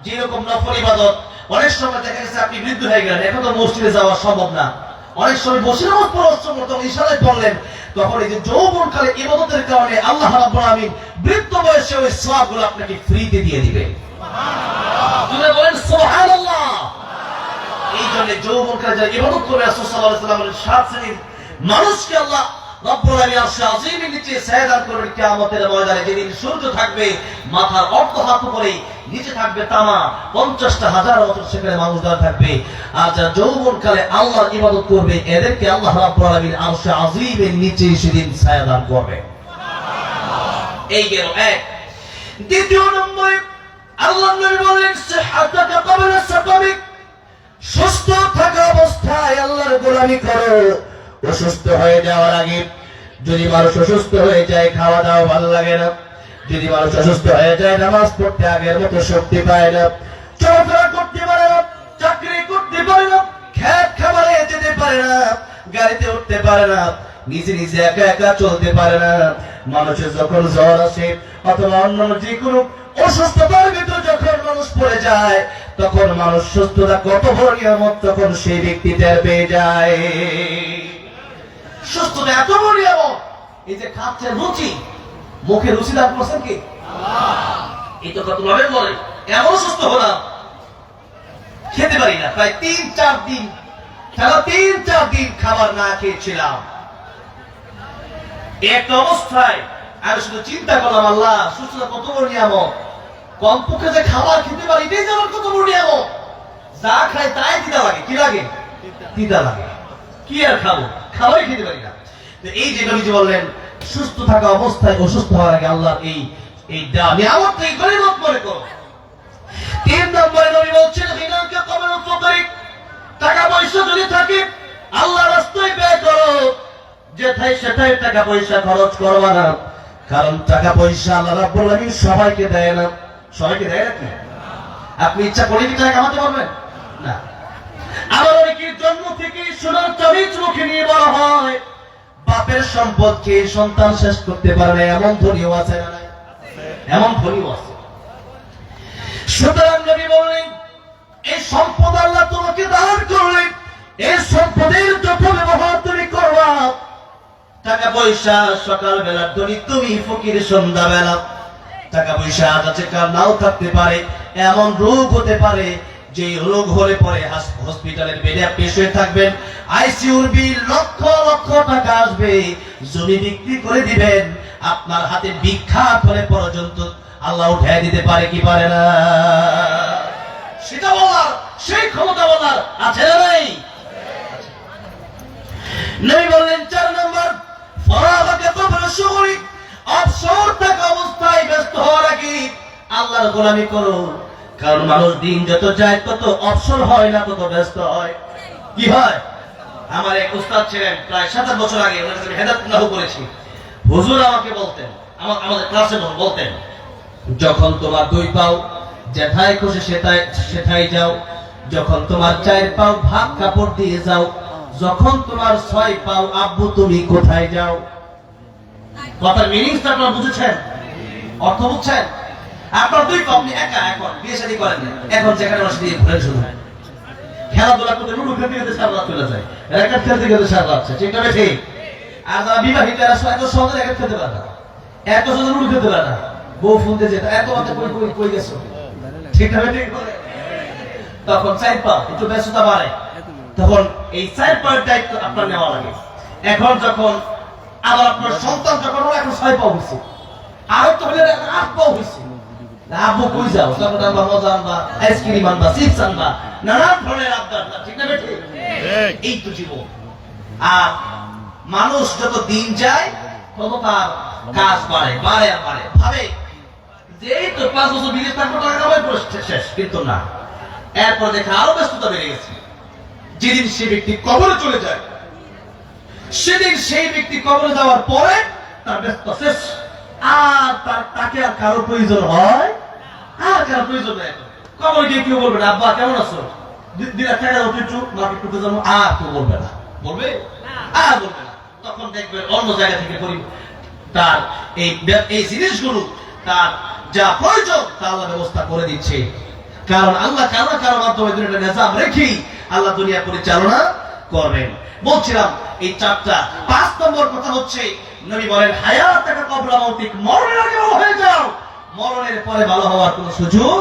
A: যেরকম নফল ইবাদত, অনেক সময় দেখা গেছে আপনি বৃদ্ধ হয়ে গেলেন, এখন তো মসজিদে যাওয়া সম্ভব না, অনেক সময় বসে নামাজ পড়া সম্ভব, ইশারায় পড়লেন, তখন এই যে যৌবনকালে ইবাদতের কারণে আল্লাহ রাব্বুল আলামিন বৃদ্ধ বয়সে ওই সওয়াবগুলো আপনাকে ফ্রিতে দিয়ে দিবে। সুবহানাল্লাহ, বলেন সুবহানাল্লাহ। এই জন্য যৌবনকালে যারা ইবাদত করবে, রাসূল সাল্লাল্লাহু আলাইহি ওয়াসাল্লাম বলেন 7 শ্রেণীর মানুষকে আল্লাহ রাব্বুল আলামিন আরশে আযীমের নিচে সায়দান করবেন কিয়ামতের ময়দানে, যেদিন সূর্য থাকবে মাথার অর্ধ হাত উপরে, নিচে থাকবে তামা, 50,000 বছর সেখানে মানুষ দাঁড়িয়ে থাকবে। আর যারা যৌবনকালে আল্লাহর ইবাদত করবে, এদেরকে আল্লাহ রাব্বুল আলামিন আরশে আযীমের নিচে সেদিন সায়দান করবে। এই গেল এক। দ্বিতীয় নম্বরে আল্লাহর নবী বললেন সিহহাতাকা ক্বাবলা সাকামিক, সুস্থ থাকা অবস্থায় আল্লাহর গোলামি করো। অসুস্থ হয়ে যাওয়ার আগে যদি মানুষ অসুস্থ হয়ে যায়, খাওয়া দাওয়া ভালো লাগে না, যদি মানুষ অসুস্থ হয়ে যায়, নামাজ পড়তে আগের মতো শক্তি পায় না, চলাফেরা করতে পারে না, চাকরি করতে পারে না, খেত খামারে যেতে পারে না, গাড়িতে উঠতে পারে না, নিজে নিজে একা একা চলতে পারে না, মানুষের যখন জ্বর আসে অথবা অন্য যে কোনো অসুস্থতার ভিতর যখন মানুষ পড়ে যায়, তখন মানুষ সুস্থতা কত বড় নিয়ামত তখন সেই ব্যক্তি টের পেয়ে যায়। সুস্থতা এত বড় নিয়ামত, এই যে খাচ্ছেন রুচি, মুখে রুচি দান করছেন কি এই তো কত নভেম্বরে এমন সুস্থ হলাম, খেতে পারি না প্রায় 3-4 দিন, 3-4 দিন খাবার না খেয়েছিলাম। একটা অবস্থায় আমি শুধু চিন্তা করলাম, আল্লাহ সুস্থতা কত বড় নিয়ামত, কমপক্ষে যে খাবার খেতে পারি এটাই যেমন কত বড় নিয়ামত। যা খাই তাই দিদা লাগে, কি লাগে দিদা লাগে, কি আর খাবো, খাবারই খেতে পারি না। তো এই যে নবীজি বললেন সুস্থ থাকা অবস্থায় অসুস্থ হওয়ার আগে আল্লাহর এই নিয়ামতটাই গনিমত মনে করো। 3 নম্বরে নবী বলছেন হিনাকে কবর ফকরি, টাকা পয়সা যদি থাকে আল্লাহর রাস্তায় ব্যয় করো, যেথায় সেটাই টাকা পয়সা খরচ করবা না, কারণ টাকা পয়সা আল্লাহ রাব্বুল আলামিন সবাইকে দেয় না। সবাইকে দেয় নাকি? আপনি ইচ্ছা করে কি টাকা কামাতে পারবেন না? আবার অনেকের জন্ম থেকে সোনার চাবিচ মুখে নিয়ে বড় হয়, বাপের সম্পদকে সন্তান শেষ করতে পারে না, এমন ধনীও আছে না? এমন ধনীও আছে। সুতরাং নবী বললেন এই সম্পদ আল্লাহ তোমাকে দান করলেন, এই সম্পদের যত ব্যবহার তুমি করবা, টাকা পয়সা সকাল বেলা ধনী তুমি, ফকির সন্ধ্যা বেলা। টাকা পয়সা আজ আছে কাল নাও থাকতে পারে, এমন রোগ হতে পারে যে রোগ হলে পরে হসপিটালের বেডে আপনি শুয়ে থাকবেন, আইসিইউর বিল লক্ষ লক্ষ টাকা আসবে, জমি বিক্রি করে দিবেন, আপনার হাতে বিখ্যাত হলে পর্যন্ত আল্লাহ উঠায় দিতে পারে কি পারে না? সেটা বলার, সেই ক্ষমতা বলার আছে না নাই? নবী বললেন 4 নম্বর ফরাগাকে কবর শুগরি, অবসর থাকা অবস্থায় ব্যস্ত হওয়ার আগে আল্লাহর গোলামি করো, কারণ মানুষ দিন যত যায় তত অবসর হয় না, তত ব্যস্ত হয়। কি হয়? আমার এক উস্তাদ ছিলেন প্রায় 7 বছর আগে, ওনার কাছে হেদায়েত লাভ করেছি। হুজুর আমাকে বলতেন, আমাদের ক্লাসে বলতেন, যখন তোমার 2 পাও যেথায় খুশি সেটাই যাও, যখন তোমার 4 পাও ভাত কাপড় দিয়ে যাও, যখন তোমার 6 পাও আব্বু তুমি কোথায় যাও। কথার মিনিংটা আপনারা বুঝেছেন? অর্থ বুঝছেন? আপনার 2 পাও, আপনি একা, এখন বিয়ে শাদী করেন না, এখন যেখানে বসে দিয়ে ঘুরে শুধু খেলাধুলা করতে, লুডু খেলতে খেলতে সারা রাত চলে যায়, র্যাকেট খেলতে খেলতে সারা রাত, ঠিক না ঠিক? আর যারা বিবাহিত এরা এত সহজে র্যাকেট খেলতে পারে না, এত সহজে লুডু খেলতে পারে না, বউ ফোন দিয়ে যেত এত মাথা কই গেছো, ঠিক না ঠিক? তখন 4 পাও একটু ব্যস্ততা বাড়ে, তখন এই 4 পাওয়ার দায়িত্ব আপনার নেওয়া লাগে। এখন যখন আবার আপনার সন্তান যখন এখন 6 পাও হয়েছে, আর তো হলে 8 পাও হয়েছে, আব্বু কই যাও, তখন আনবা মজা আনবা, আইসক্রিম আনবা, চিপস আনবা, নানান ধরনের আবদার, ঠিক না ঠিক? এই তো জীবন। আর মানুষ যত দিন যায় তত তার কাজ বাড়ে বাড়ে আর বাড়ে, ভাবে যে এই তো 5 বছর বিদেশ থাকবো, টাকা কামাই করে শেষ, কিন্তু না, এরপর দেখে আরো ব্যস্ততা বেড়ে গেছে। যেদিন সে ব্যক্তি কবরে চলে যায়, সেদিন সেই ব্যক্তি কবরে যাওয়ার পরে তার ব্যস্ততা শেষ, আর তাকে আর কারো প্রয়োজন হয়, আর কারো প্রয়োজন নেই। কবরে গিয়ে কেউ বলবে না আব্বা কেমন আছো, দিলা টাকা দাও একটু মার্কেট করতে যাবো, আর কেউ বলবে না, বলবে আর বলবে না। তখন দেখবেন অন্য জায়গা থেকে তার এই জিনিসগুলো তার যা প্রয়োজন তা আল্লাহ ব্যবস্থা করে দিচ্ছে, কারণ আল্লাহ কারো মাধ্যমে দুনিয়াটা নিজাম রেখেই আল্লাহ দুনিয়া পরিচালনা করবেন। বলছিলাম এই 4টা। 5 নম্বর কথা হচ্ছে নবী বলেন হায়াতাকা ক্বাবলা মাউতিক, মরণের আগে ভালো হয়ে যাও, মরণের পরে ভালো হওয়ার কোনো সুযোগ,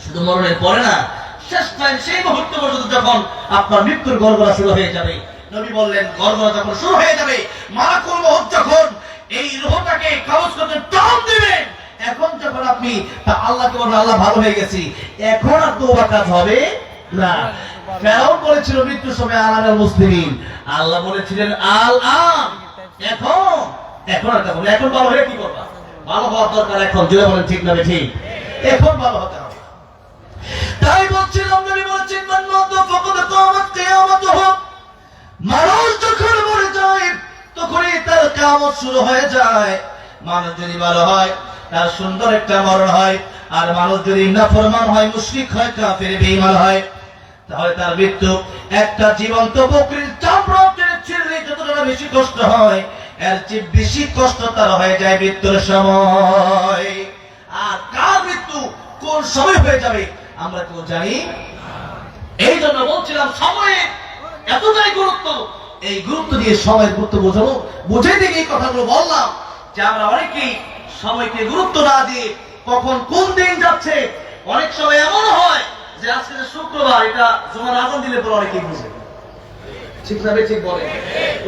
A: শুধু মরণের পরে না, শেষ টাইম সেই মুহূর্ত পর্যন্ত যখন আপনার মৃত্যুর গড়গড়া শুরু হয়ে যাবে, নবী বললেন গড়গড়া যখন শুরু হয়ে যাবে, মালাকুল মউত যখন এই রূহটাকে কবজ করতে টান দিবেন, এখন যখন আপনি আল্লাহকে বলবেন আল্লাহ ভালো হয়ে গেছি, এখন আর তওবা কাজ হবে না। ফেরাউন বলেছিল মৃত্যুর সময় আলাল মুসলিমিন, আল্লাহ বলেছিলেন আল আন, এখন আর কেমন, এখন ভালো হয়ে কি করবা? ভালো হওয়ার দরকার এখন, জুড়ে বলেন ঠিক না ঠিক? এখন ভালো হতে হবে। তাই বলছিলাম নবী বলেছেন মান মাতা ফাকাদ কামাত কিয়ামাতুহু, মানুষ যখন মরে যায় তখনই তার কিয়ামত শুরু হয়ে যায়। মানুষ যদি ভালো হয় তার সুন্দর একটা মরণ হয়, আর মানুষ যদি নাফরমান হয়, মুশরিক হয়, কাফের বেঈমান হয়, তাহলে তার মৃত্যু একটা জীবন্ত বকরির চামড়া ছিঁড়লে যতটা বেশি কষ্ট হয়, এর চেয়ে বেশি কষ্ট তার হয়ে যায় মৃত্যুর সময়। আর কার মৃত্যু কোন সময় হয়ে যাবে আমরা কেউ জানি। এই জন্য বলছিলাম সময়ের এতটাই গুরুত্ব, এই গুরুত্ব দিয়ে সময়ের গুরুত্ব বোঝাবো, বুঝে দিয়ে এই কথাগুলো বললাম যে আমরা অনেকেই সময়কে গুরুত্ব না দিয়ে কখন কোন দিন যাচ্ছে, অনেক সময় এমন হয় যে আজকে যে শুক্রবার, এটা জুমার আজান দিলে পরে অনেকেই বুঝে, ঠিক না? ঠিক বলে,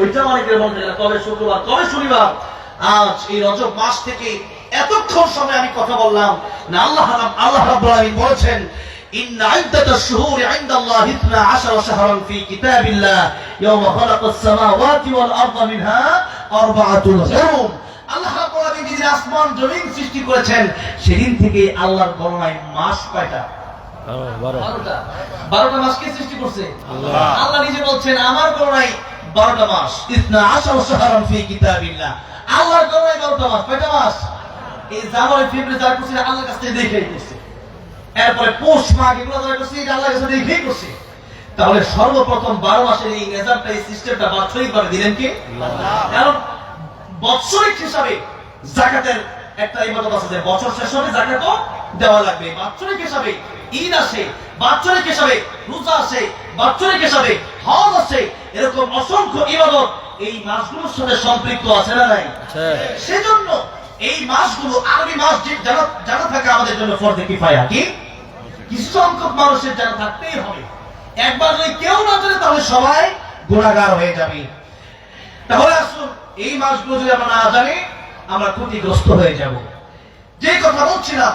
A: ওইটা অনেকের মনে থাকে না, কবে শুক্রবার কবে শনিবার। আজ এই রজব মাস থেকে এতক্ষণ সময় আমি কথা বললাম না, আল্লাহ রাব্বুল আলামিন বলেছেন ইন্না ইদ্দাতাশ শুহুরি ইনদাল্লাহি 12 শাহরান ফি কিতাবিল্লাহ ইয়াওমা খালাকাস সামাওয়াতি ওয়াল আরদা মিনহা আরবাআতুল হুরুম। আল্লাহ রাব্বুল আলামিন যিনি আসমান জমিন সৃষ্টি করেছেন, সেদিন থেকে আল্লাহর গণনায় মাস কয়টা? 12টা। 12টা মাস কে সৃষ্টি করছে? আল্লাহ। আল্লাহ নিজে বলছেন আমার গণনায় 12টা মাস। 12 শাহরান ফি কিতাবিল্লাহ, আল্লাহর গণনায় 12টা মাস। কয়টা মাস? এই জানুয়ারি ফেব্রুয়ারি যারা করছে আল্লাহর কাছে দেখেই করছে, এরপরে পৌষ মাঘ এগুলো যারা করছে এটা আল্লাহর কাছে দেখেই করছে। তাহলে সর্বপ্রথম 12 মাসের এই নিজামটা, এই সিস্টেমটা বাৎসরিকভাবে দিলেন কে? আল্লাহ। কারণ বাৎসরিক হিসাবে যাকাতের একটা ইবাদত আছে যে বছর শেষ হলে যাকাতও দেওয়া লাগবে। বাৎসরিক হিসাবে ঈদ আসে, বাৎসরিক হিসাবে রোজা আসে, বাৎসরিক হিসাবে হজ আছে, এরকম অসংখ্য ইবাদত এই মাসগুলোর সাথে সম্পৃক্ত আছে না নাই? সেজন্য এই মাসগুলো আরবি মাস জানা থাকা আমাদের জন্য ফরজে কিফায়া। কি কিছু সংখ্যক মানুষের জানা থাকতেই হবে, একবার যদি কেউ না জানে তাহলে সবাই গুনাহগার হয়ে যাবে। তাহলে আসুন এই মাসগুলো যদি আমরা না জানি আমরা ক্ষতিগ্রস্ত হয়ে যাব। যে কথা বলছিলাম,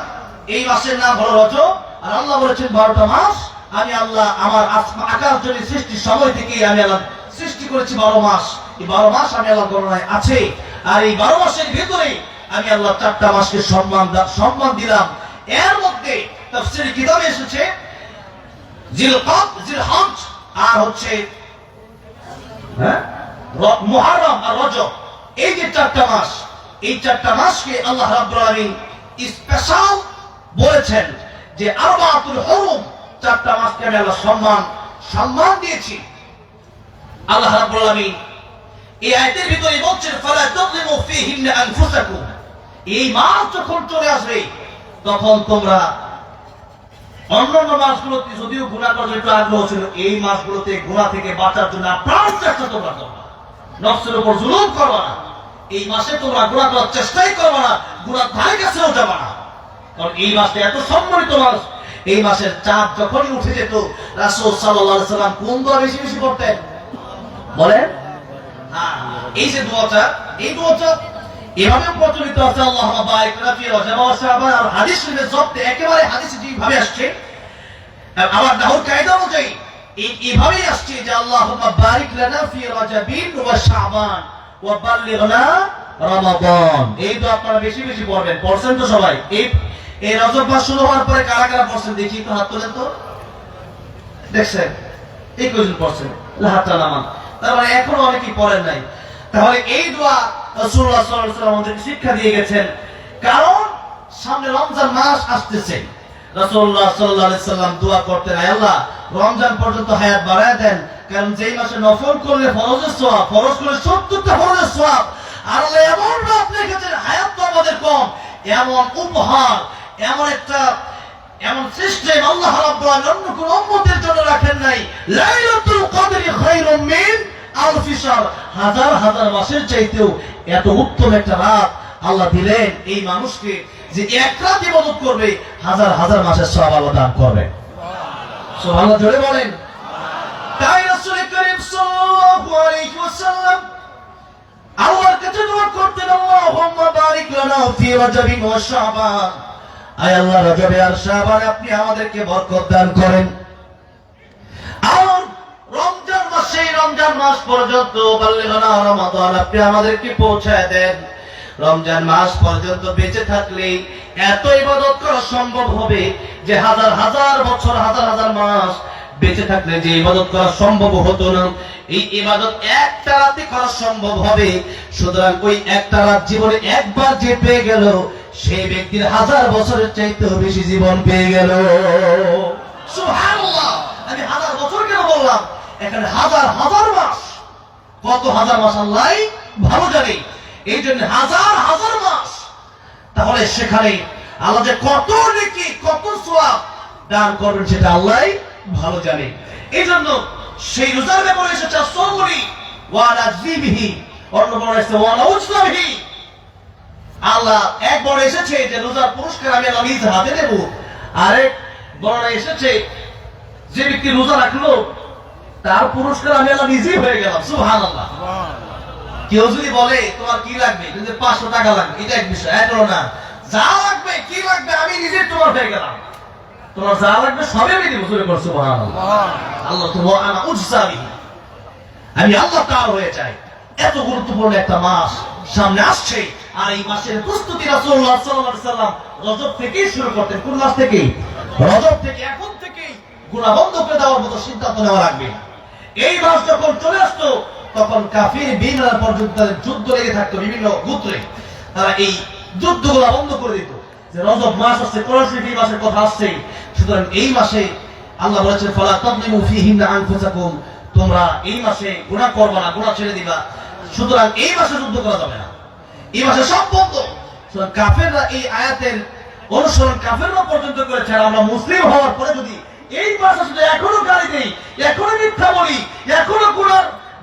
A: এই মাসের নাম হলো রজব, আর আল্লাহ বলেছেন 12টা মাস। আমি আল্লাহ আমার আকাশ জমি সৃষ্টির সময় থেকে আমি আল্লাহ সৃষ্টি করেছি 12 মাস। এই 12 মাস আমি আল্লাহ গণনায় আছে, আর এই 12 মাসের ভিতরে আমি আল্লাহ 4টা মাসকে সম্মান দিলাম। এর মধ্যে তাফসীর কিতাবে এসেছে জিলকাদ, জিলহজ আর হচ্ছে মুহররম আর রজব, এই যে 4টা মাস, এই 4টা মাসকে আল্লাহ রাব্বুল আলামিন স্পেশাল বলেছেন যে আরবাতুল হুরুম, 4টা মাসকে আমি আল্লাহ সম্মান দিয়েছি। আল্লাহ রাব্বুল আলামিন এই আয়াতের ভিতরে বলছেন ফালা তাযলিমু ফীহিন্না আনফুসাকুম, এই মাস যখন চলে আসবে তখন তোমরা অন্যান্য মাসগুলোতে যদিও গুনাহ করার একটু আগ্রহ ছিল, এই মাসগুলোতে গুনাহ থেকে বাঁচার জন্য প্রাণ চেষ্টা তোমরা করবা, নফসের উপর জুলুম করবা না। এই মাসে তোমরা গুনাহ করার চেষ্টাই করবা না, গুনাহর ধারে কাছেও যাবা না, কারণ এই মাসটা এত সম্মানিত মাস। এই মাসের চাঁদ যখনই উঠে যেত রাসূল সাল্লাল্লাহু আলাইহি সাল্লাম কোন দোয়া বেশি বেশি পড়তেন বলেন? এই যে দোয়াটা, এই দোয়াটা এভাবে প্রচলিত আছে, আল্লাহুম্মা বারিক লানা ফি রজব ওয়া শাবান। আর হাদিস শরীফে জব্দে একেবারে হাদিসে যেভাবে আসছে, আমার নাহর কায়দা অনুযায়ী এইভাবেই আসছে যে আল্লাহুম্মা বারিক লানা ফি রজবিন ওয়া শাবান ওয়া বাল্লিগনা রমাদান। এই তো আপনারা বেশি বেশি পড়বেন, পড়ছেন তো সবাই? এই রজব মাস শুরু হওয়ার পরে কারা কারা পড়ছেন দেখি তো হাত তোলেন তো, দেখছেন? এই কয়জন পড়ছেন? হাতটা নামান। তার মানে এখনো অনেকেই পড়েন নাই। তাহলে এই দোয়া রাসূলুল্লাহ সাল্লাল্লাহু আলাইহি ওয়াসাল্লাম আমাদেরকে শিক্ষা দিয়ে গেছেন, কারণ সামনে রমজান মাস আসতেছে। রাসূলুল্লাহ সাল্লাল্লাহু আলাইহি ওয়াসাল্লাম দোয়া করতেন, আয় আল্লাহ রমজান পর্যন্ত হায়াত বাড়ায় দেন, কারণ যেই মাসে নফল করলে ফরজের সওয়াব, ফরজ করলে 70টা ফরজের সওয়াব। আর আল্লাহ এমন রাত রেখেছেন, হায়াত তো আমাদের কম, এমন উপহার, এমন সিস্টেম আল্লাহ রাব্বুল আলামিন অন্য কোন উম্মতের জন্য রাখেন নাই। লাইলাতুল কদরি খায়রুম মিন আলফি শাহর, হাজার হাজার মাসের চাইতেও এত উত্তম একটা রাত আল্লাহ দিলেন এই মানুষকে, যে এক রাত ইবাদত করবে হাজার হাজার মাসের সওয়াব আল্লাহ দান করবে। সুবহানাল্লাহ, জোরে বলেন। তাই রাসূল করিম সাল্লাল্লাহু আলাইহি ওয়াসাল্লাম আল্লাহর কাছে দোয়া করতেন, আল্লাহুম্মা বারিক লানা ফি রজবিন ওয়া শাবান, আয় আল্লাহ রজবে আর শাবানে আপনি আমাদেরকে বরকত দান করেন। আর রমজান মাসে, রমজান মাস পর্যন্ত বাল্লিগনা রমাদান, আপনি আমাদেরকে পৌঁছায় দেন। রমজান মাস পর্যন্ত বেঁচে থাকলে এত ইবাদত করা সম্ভব হবে যে হাজার হাজার বছর, হাজার হাজার মাস বেঁচে থাকলে যে ইবাদত করা সম্ভব হতো না, এই ইবাদত একটা রাতে করা সম্ভব হবে। সুতরাং ওই একটা রাত জীবনে একবার যে পেয়ে গেল, সেই ব্যক্তির হাজার বছরের চাইতেও বেশি জীবন পেয়ে গেল। সুবহানাল্লাহ, আমি হাজার বছর কেন বললাম? এখানে হাজার হাজার মাস, কত হাজার মাস আল্লাহ ভালো জানে, এই জন্য হাজার হাজার মাস। তাহলে সেখানে আল্লাহ যে কত নেকি, কত সওয়াব দান করবেন সেটা আল্লাহ ভালো জানে। এই জন্য সেই রোজার ব্যাপারে এসেছে সৌরি ওয়া নাযিবিহি, অন্য বর্ণনা এসেছে ওয়া নাউজবিহি। আল্লাহ এক বর্ণনা এসেছে যে রোজার পুরস্কার আমি আল্লাহ নিজ হাতে দেব, আরেক বর্ণনা এসেছে যে ব্যক্তি রোজা রাখলো তার পুরস্কার আমি আল্লাহ নিজেই হয়ে গেলাম। সুবহানাল্লাহ। কেউ যদি বলে তোমার কি লাগবে, যদি 500 টাকা লাগবে, এটা এক বিষয়, এটা না, যা লাগবে কি লাগবে আমি নিজে তোমার হয়ে গেলাম, তোমার যা লাগবে সবই আমি দিব। সুবহানাল্লাহ। আল্লাহ তো আনা উজসাবি, আমি আল্লাহ তার হয়ে যাই। এত গুরুত্বপূর্ণ একটা মাস সামনে আসছে, আর এই মাসের প্রস্তুতি রাসূলুল্লাহ সাল্লাল্লাহু আলাইহি সাল্লাম রজব থেকেই শুরু করতেন। কোন মাস থেকে? রজব থেকে। এখন থেকেই গুনাহ বন্ধ করে দেওয়ার মতো সিদ্ধান্ত নেওয়া লাগবে। এই মাস যখন চলে আসতো তখন কাফির বেঈমানরা পর্যন্ত যুদ্ধ লেগে থাকতো বিভিন্ন গোত্রে, তারা এই যুদ্ধগুলো বন্ধ করে দিত যে রজব মাস আসছে, কোরআন শরীফে এই মাসের কথা আসছে, সুতরাং এই মাসে আল্লাহ বলেছেন ফালা তাযলিমু ফীহিন্না আনফুসাকুম, তোমরা এই মাসে গুনাহ করবে না, গুনাহ ছেড়ে দিবা, সুতরাং এই মাসে যুদ্ধ করা যাবে না, এই মাসে সব বন্ধ। সুতরাং কাফেররা এই আয়াতের অনুসরণ কাফেররা পর্যন্ত করেছে। আর আমরা মুসলিম হওয়ার পরে যদি এই মাসে শুধু এখনো গালি দেই, এখনো মিথ্যা বলি, এখনো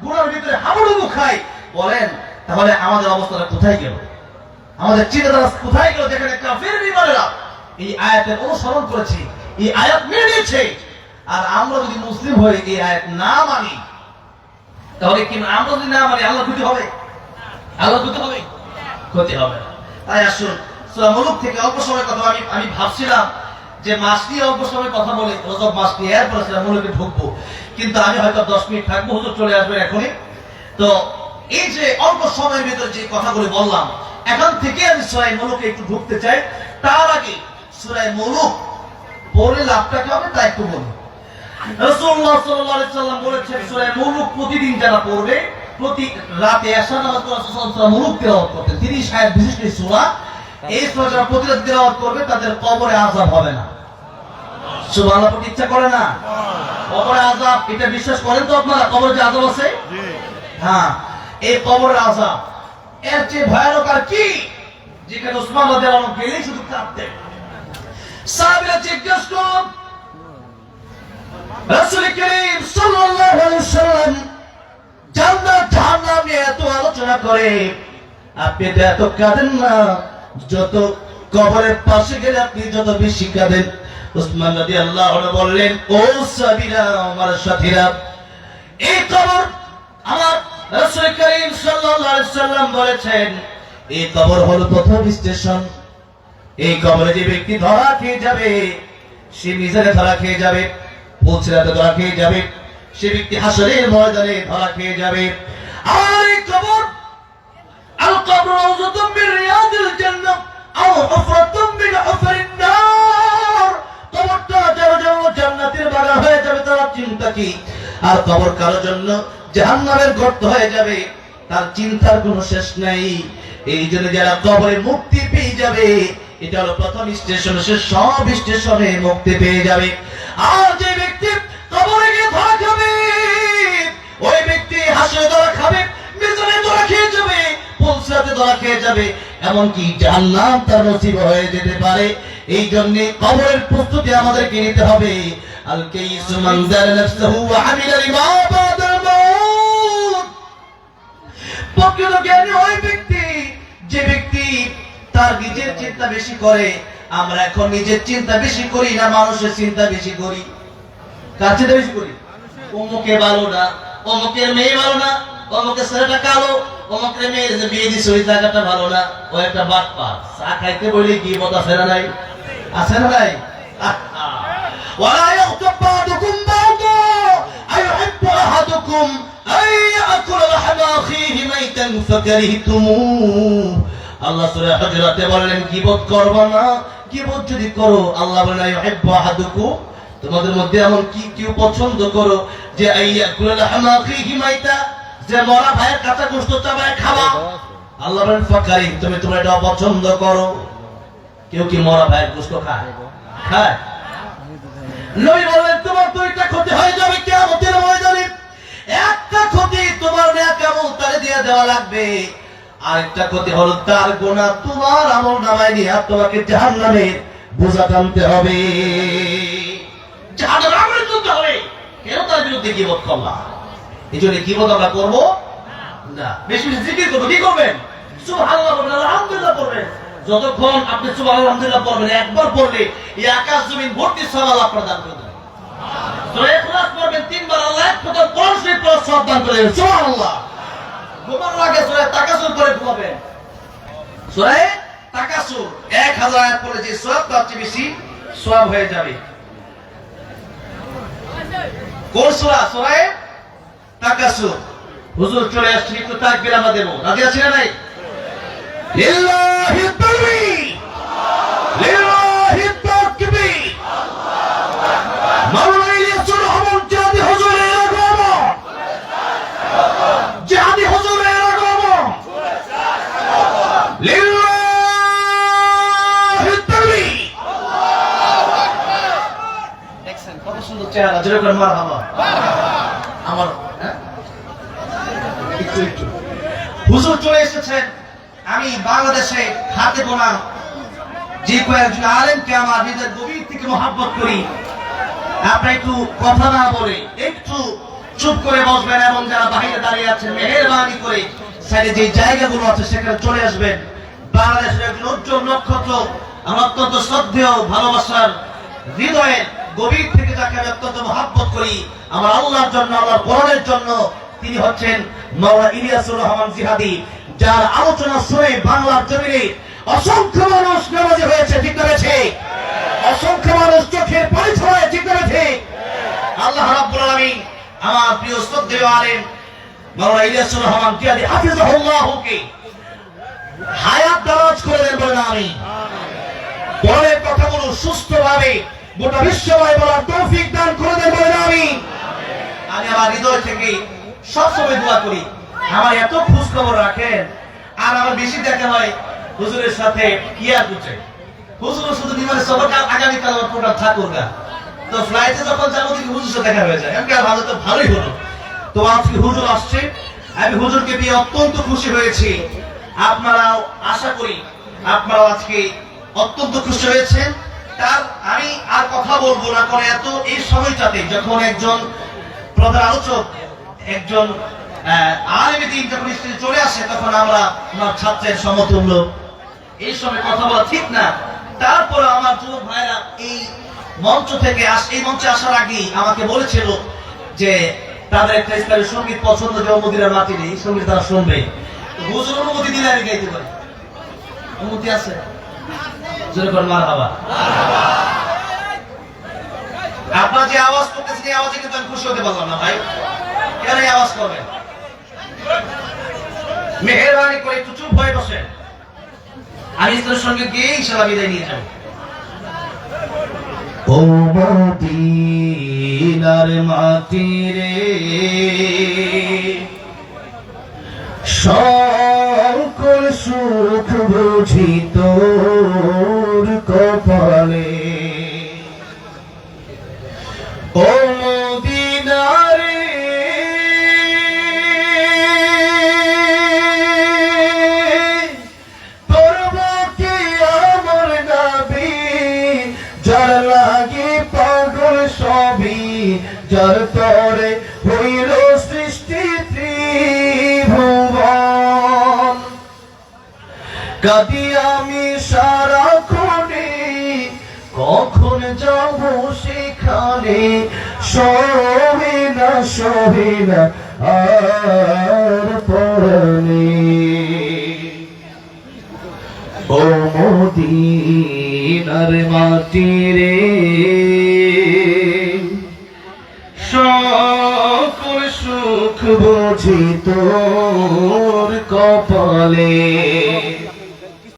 A: গুনার ভিতরে হাবুডুবু খাই, বলেন তাহলে আমাদের অবস্থাটা কোথায় গেল? আমাদের চিন্তাধারা কোথায় গেল? যেখানে কাফের বিমানেরা এই আয়াতের অনুসরণ করেছে, এই আয়াত মেনে নিয়েছে, আর আমরা যদি মুসলিম হয়ে এই আয়াত না মানি, তাহলে কি আমরা যদি না মানি আল্লাহ ক্ষতি হবে? আল্লাহ ক্ষতি হবে? ক্ষতি হবে না। তাই আসুন সূরা মুলুক থেকে অল্প সময় কথা, আমি ভাবছিলাম যে মাস নিয়ে অল্প সময় কথা বলে রজব মাস নিয়ে এরপরে সূরা মুলুকে ঢুকবো, কিন্তু আমি হয়তো 10 মিনিট থাকবো, হুজুর চলে আসবেন এখনই। তো এই যে অল্প সময়ের ভিতরে যে কথাগুলো বললাম, এখন থেকে আমি সূরা মুলুকে একটু ঢুকতে চাই। তার আগে সূরা মুলুক পড়লে লাভটা কি হবে তা একটু বলি। রাসূলুল্লাহ সাল্লাল্লাহু আলাইহি সাল্লাম বলেছেন সূরা মুলুক প্রতিদিন যারা পড়বে, প্রতি রাতে এশা নামাজ পড়ে সূরা মুলুক তেলাওয়াত করতেন। 30 আয়াত বিশিষ্ট সূরা, এই সূরা যারা প্রতিদিন তেলাওয়াত করবে তাদের কবরে আযাব হবে না। সুবহানাল্লাহ। পড়তে ইচ্ছা করে না? কবরে আযাব, এটা বিশ্বাস করেন তো আপনারা? কবরে যে আযাব আছে, হ্যাঁ, এই কবরের আযাব এর চেয়ে ভয়ানক আর কি? যেখানে উসমান রাদিয়াল্লাহু আনহু গেলেই শুধু কাঁদতেন। সাহাবীরা জিজ্ঞেস করলেন রাসূল করিম সাল্লাল্লাহু আলাইহি ওয়াসাল্লাম জান্নাত জাহান্নাম নিয়ে এত আলোচনা করে, আপনি তো এত কাঁদেন না, যত কবরের পাশে গেলে আপনি যত বেশি কাঁদেন। উসমান রাদিয়াল্লাহু আনহু বললেন, ও সাহাবীরা, আমার সাথীরা, এই কবর আমার রাসূল করিম সাল্লাল্লাহু আলাইহি ওয়াসাল্লাম বলেছেন এই কবর হলো প্রথম স্টেশন। এই কবরে যে ব্যক্তি ধরা খেয়ে যাবে, সে মিজানে ধরা খেয়ে যাবে, পুলসিরাতে ধরা খেয়ে যাবে, সে ব্যক্তি হাসরের ময়দানে ধরা খেয়ে যাবে। আর এই কবর আল কবর রাউযাতুম মিন রিয়াদিল জান্নাহ আও হুফরাতুম মিন হুফরিন নার, কবরটা যার জন্য জান্নাতের বাগান হয়ে যাবে তার চিন্তা কি, আর কবর কারোর জন্য জাহান্নামের গর্ত হয়ে যাবে তার চিন্তার কোনো শেষ নাই। এই জন্য যারা কবরে মুক্তি পেয়ে যাবে, এটা হলো প্রথম স্টেশন, সে সব স্টেশনে মুক্তি পেয়ে যাবে। আর যে ব্যক্তি কবরে গিয়ে ধরা খাবে, ওই ব্যক্তি হাসরে ধরা খাবে, মিজানে ধরা খেয়ে যাবে, পুলসিরাতে ধরা খেয়ে যাবে, এমনকি জাহান্নাম তার নসিব হয়ে যেতে পারে। এই জন্য কবরের প্রস্তুতি আমাদেরকে নিতে হবে। আল কাইসু মান দারা নাফসাহু ওয়া আমিলা লিমা বাদাল মাউত, প্রকৃত জ্ঞানী ওই ব্যক্তি যে ব্যক্তি তার নিজের চিন্তা বেশি করে। আমরা এখন নিজের চিন্তা বেশি করি না, মানুষের চিন্তা বেশি করি। কার চিন্তা বেশি করি? অমুকে ভালো না, অমুকের মেয়ে ভালো না, অমুকের ছেলেটা কালো, অমুকের মেয়ের যে বিয়ে দিছে ওই জায়গাটা ভালো না, ও একটা বাটপার। চা খাইতে বলি কি কথা আছে না নাই? আছে না নাই? ওয়ালা ইয়াগতাব বা'দুকুম বা'দা আইউহিব্বু আহাদুকুম আন ইয়াকুলা লাহমা আখিহি মাইতান ফাকারিহতুমুহ। আল্লাহ সূরা হুজুরাতে বললেন গীবত করবে না, গীবত যদি করো আল্লাহ বলেন ইউহিব্বু আহাদুকুম, তোমাদের মধ্যে এমন কি কেউ পছন্দ করো যে আইয়াকুলা লাহমা আখিহি মাইতা, যে মরা ভাইয়ের কাঁচা গোশত চাবায় খাওয়া। আল্লাহ বলেন ফাকারিহ, তুমি তোমরা এটা পছন্দ করো। কেউ কি মরা ভাইয়ের গোশত খায়? খায়? নবী বলেন তোমার দুইটা ক্ষতি হয়ে যাবে কিয়ামতের ময়দানে। একটা ক্ষতি তোমার নেক আমল তারে দিয়ে দেওয়া লাগবে, আরেকটা ক্ষতি হলো তার গুনাহ তোমার আমলনামায় নিয়ে তোমাকে জাহান্নামের বোঝা টানতে হবে, জাহান্নামে তুলতে হবে। কেন তার বিরুদ্ধে গীবত করলা? এই জন্য গীবত আমরা করবো না, বেশি বেশি জিকির করবেন। কি করবেন? সুবহানাল্লাহ বলবেন, আলহামদুলিল্লাহ পড়বেন। যতক্ষণ আপনি সুবহানাল্লাহ আলহামদুলিল্লাহ পড়বেন, একবার পড়লে এই আকাশ জমিন ভর্তি সওয়াব আল্লাহ প্রদান করে দেবেন। সূরা ইখলাস পড়বেন 3 বার, আল্লাহ এক ফোঁটা পরশই পর সওয়াব দান করে দেবেন। সুবহানাল্লাহ। ঘুমানোর আগে সূরা তাকাসুর পড়ে ঘুমাবেন। সূরা তাকাসুর 1000 আয়াত পড়লে যে সওয়াব, তার চেয়ে বেশি সওয়াব হয়ে যাবে। কোন সূরা? সূরা তাকাসুর। হুজুর চলে আসছে, একটু তাকবীর আমরা দেব। রাজি আছি না নাই? লিল্লাহি তাকবীর, লিল্লাহি তাকবীর। মাওলানা ইলিয়াসুর রহমান জিহাদি হুজুরের আগমন, জিহাদি হুজুরের আগমন। লিল্লাহি তাকবীর। দেখছেন কত সুন্দর চেহারা, জোরে করে মারহাবা। আমার একটু হুজুর চলে এসেছেন। আমি বাংলাদেশে হাতে গোনা যে কয়েকজন আলেমকে আমার হৃদয়ের গভীর থেকে মহব্বত করি, আপনারা একটু কথা না বলে একটু চুপ করে বসবেন এবং যারা বাইরে দাঁড়িয়ে আছেন মেহেরবানি করে সাইডে যে জায়গাগুলো আছে সেখানে চলে আসবেন। বাংলাদেশের একজন উজ্জ্বল নক্ষত্র, আমার অত্যন্ত শ্রদ্ধেয় ভালোবাসার হৃদয়ের গভীর থেকে যাকে আমি অত্যন্ত মহব্বত করি আমার আল্লাহর জন্য, আল্লাহর কোরআনের জন্য, তিনি হচ্ছেন মাওলানা ইলিয়াসুর রহমান জিহাদি, যার আলোচনা শুনে বাংলার জমিনে অসংখ্য মানুষ নামাজি হয়েছে। ঠিক করেছে? অসংখ্য মানুষ চোখের পানি ছড়ায়। ঠিক করেছে? আল্লাহ রাব্বুল আলামিন আমার প্রিয় শ্রদ্ধেয় আলেম মাওলানা ইলিয়াসুর রহমান জিহাদি হাফিজাহুল্লাহকে হায়াত দারাজ করে দেন বলেন আমিন। বলের কথাগুলো সুস্থভাবে গোটা বিশ্বময় বলার তৌফিক দান করে দেন বলেন আমিন। আমি আমার হৃদয় থেকে সবসময় দোয়া করি আমার এত খোঁজ খবর রাখেন, আর আমার বেশি দেখা হয় হুজুরের সাথে কি আর বুঝে। হুজুর শুধু বিমানে সফর, আগামীকাল আমার প্রোগ্রাম ঠাকুরগা, তো ফ্লাইটে যখন যাবো দেখি হুজুর সাথে দেখা হয়ে যায়। আমি ভালো তো ভালোই হলো। তো আজকে হুজুর আসছে, আমি হুজুরকে পেয়ে অত্যন্ত খুশি হয়েছি। আপনারাও আশা করি আপনারাও আজকে অত্যন্ত খুশি হয়েছেন। তার আমি আর কথা বলবো না, কারণ এত এই সময়টাতে যখন একজন প্রধান আলোচক, একজন আলেমে দ্বীন যখন স্টেজে চলে আসে, তখন আমরা আমার ছাত্রের সমতুল্য, এই সময় কথা বলা ঠিক না। তারপরে আমার যুবক ভাইরা এই মঞ্চ থেকে এই মঞ্চে আসার আগেই আমাকে বলেছিল যে তাদের একটা ইসলামী সঙ্গীত পছন্দ, যে মদিনার মাটির এই সঙ্গীত তারা শুনবে। হুজুর অনুমতি দিলে আমি গাইতে পারি। অনুমতি আছে? জোরে করে মারহাবা। আপনারা যে আওয়াজ করতেছেন এই আওয়াজে কিন্তু আমি খুশি হতে পারলাম না ভাই। কেন এই আওয়াজ করবেন? মেহেরবানি করে একটু চুপ হয়ে বসেন। আমি ইসলামের সঙ্গে গিয়ে ইনশাআল্লাহ বিদায় নিয়ে যাব। ও মদিনার মাটি রে, সকল সুখ বুঝি তোর কপালে। ও মদিনারে যার তরে হইল সৃষ্টি ত্রিভুবন, কাঁদি আমি সারাক্ষণে, কখন যাব সেখানে, সহে না আর পরাণে। ও মদিনার মাটি রে, সকল সুখ বুঝি তোর কপালে।